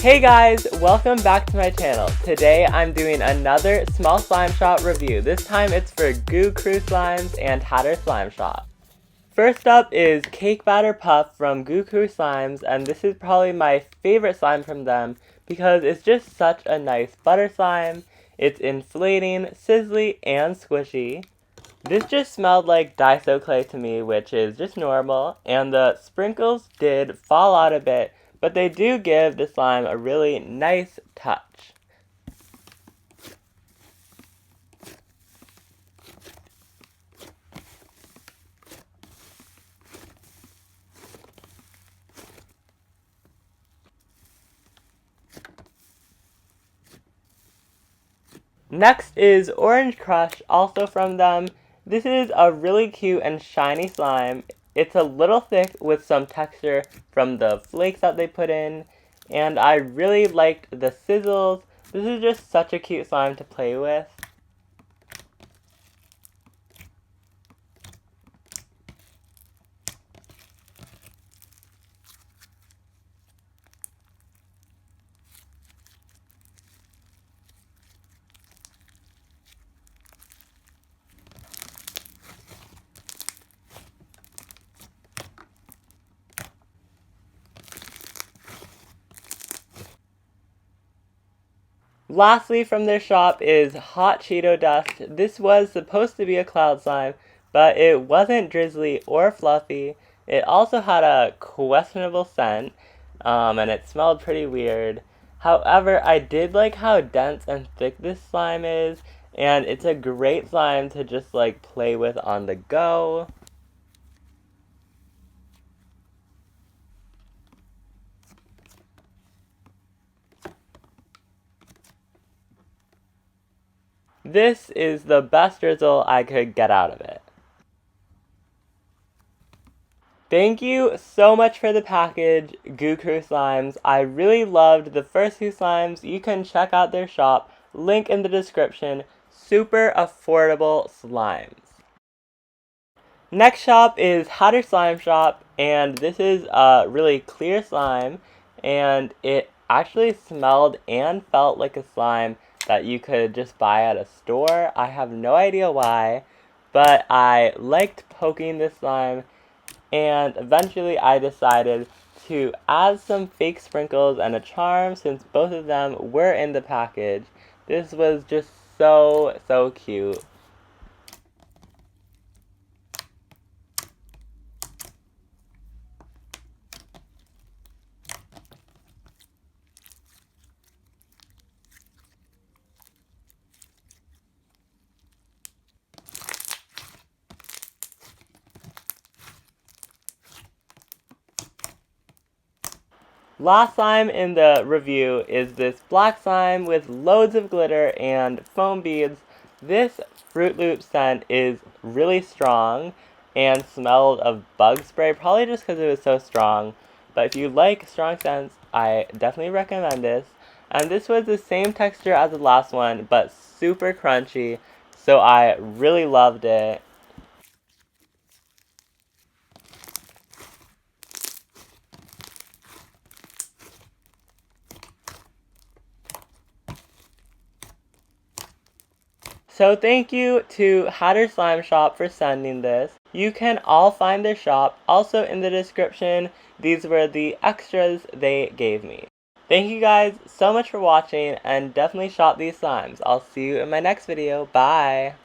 Hey guys, welcome back to my channel. Today I'm doing another small slime shop review. This time it's for Goo Crew Slimes and Hatter Slime Shop. First up is Cake Batter Puff from Goo Crew Slimes, and this is probably my favorite slime from them because it's just such a nice butter slime. It's inflating, sizzly, and squishy. This just smelled like Daiso clay to me, which is just normal, and the sprinkles did fall out a bit, but they do give the slime a really nice touch. Next is Orange Crush, also from them. This is a really cute and shiny slime. It's a little thick with some texture from the flakes that they put in, and I really liked the sizzles. This is just such a cute slime to play with. Lastly from their shop is Hot Cheeto Dust. This was supposed to be a cloud slime, but it wasn't drizzly or fluffy. It also had a questionable scent, and it smelled pretty weird. However, I did like how dense and thick this slime is, and it's a great slime to just like play with on the go. This is the best result I could get out of it. Thank you so much for the package, Goo Crew Slimes. I really loved the first two slimes. You can check out their shop, link in the description. Super affordable slimes. Next shop is Hatter Slime Shop, and this is a really clear slime, and it actually smelled and felt like a slime that you could just buy at a store. I have no idea why, but I liked poking this slime, and eventually I decided to add some fake sprinkles and a charm since both of them were in the package. This was just so cute. Last slime in the review is this black slime with loads of glitter and foam beads. This Fruitloop scent is really strong and smelled of bug spray, probably just because it was so strong. But if you like strong scents, I definitely recommend this. And this was the same texture as the last one, but super crunchy, so I really loved it. So thank you to Hatter Slime Shop for sending this. You can all find their shop also in the description. These were the extras they gave me. Thank you guys so much for watching, and definitely shop these slimes. I'll see you in my next video. Bye!